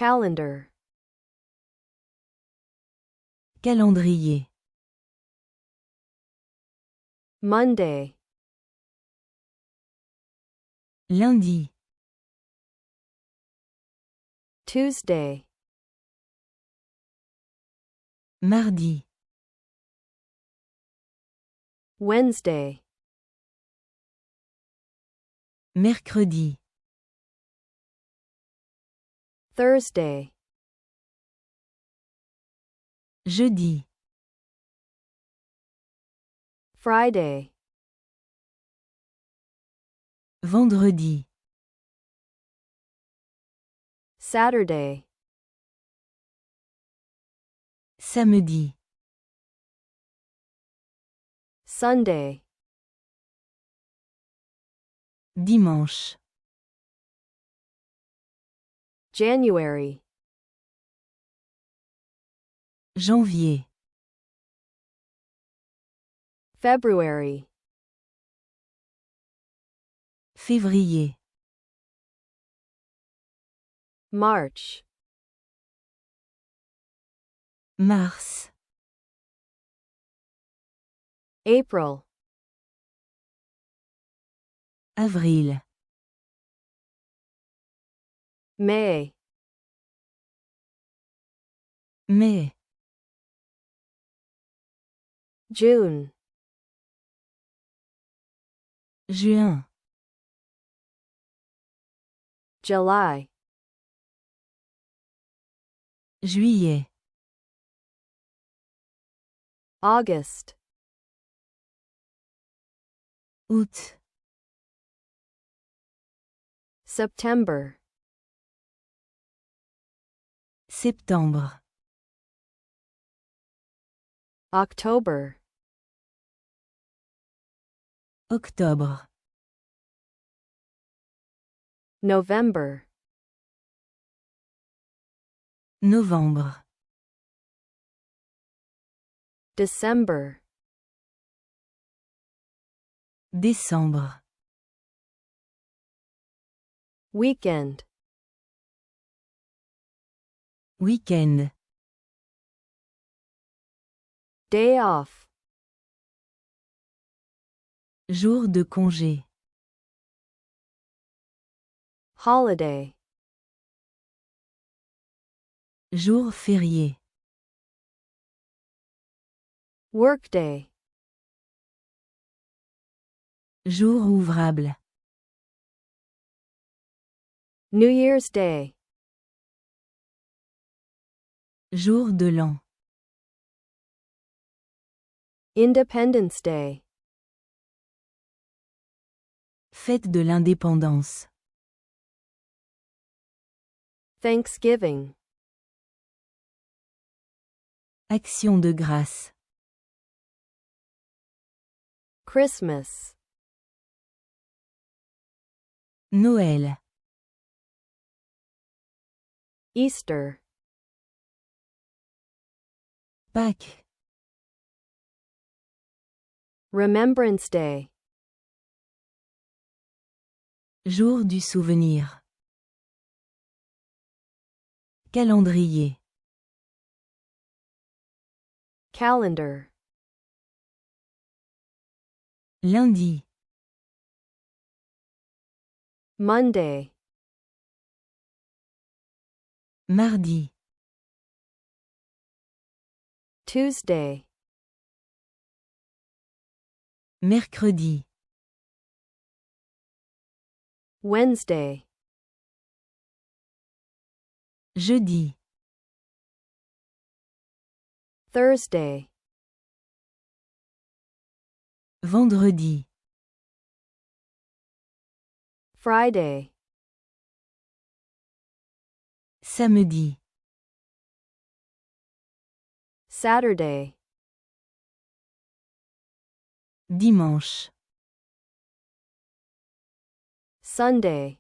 calendar, calendrier, Monday, lundi, Tuesday, mardi, Wednesday, mercredi, Thursday, jeudi, Friday, vendredi, Saturday, samedi, Sunday, dimanche, January, janvier, February, février, March, mars, April, avril, May, mai, June, juin, July, juillet, August, août, September, septembre, October, octobre, November, novembre, December, décembre, weekend, week-end, day off, jour de congé, holiday, jour férié, workday, jour ouvrable, New Year's Day, jour de l'an, Independence Day, fête de l'indépendance, Thanksgiving, action de grâce, Christmas, Noël, Easter, Pâques, Remembrance Day, jour du souvenir, calendrier, calendar, lundi, Monday, mardi, Tuesday, mercredi, Wednesday, jeudi, Thursday, vendredi, Friday, samedi, Saturday, dimanche, Sunday,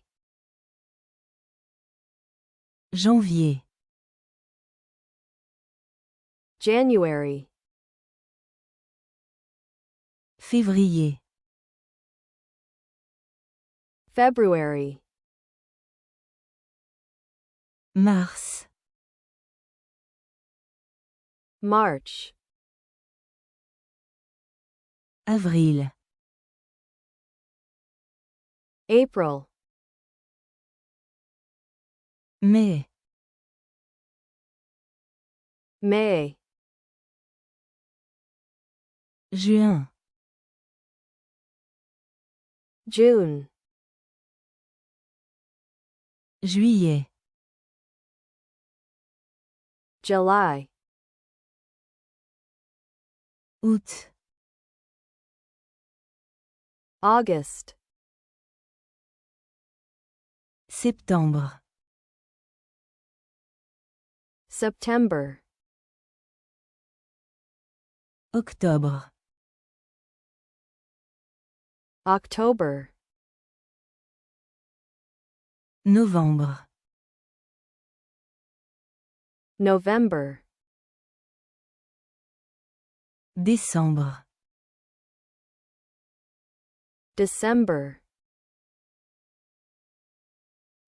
janvier, January, février, February, mars, March, Avril. April, Mai. May, Juin. June, Juillet. July, Août. August, Septembre. September, Octobre. October, Novembre. November, Décembre. December,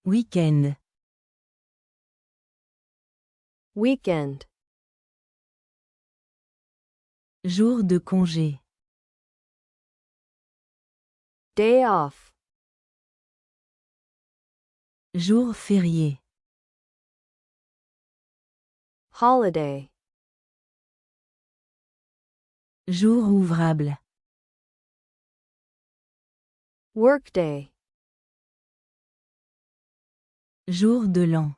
Week-end. weekend, Jour de congé. day off, Jour férié. holiday, Jour ouvrable. workday, Jour de l'an.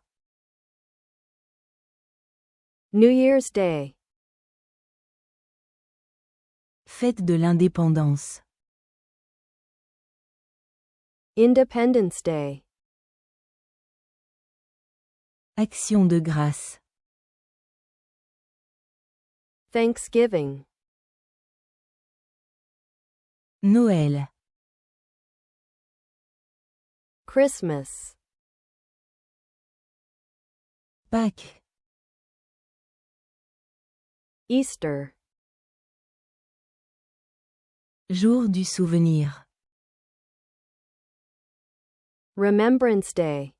New Year's Day, Fête de l'indépendance. Independence Day, Action de grâce. Thanksgiving, Noël. Christmas, Pâques. Easter, Jour du souvenir. Remembrance Day,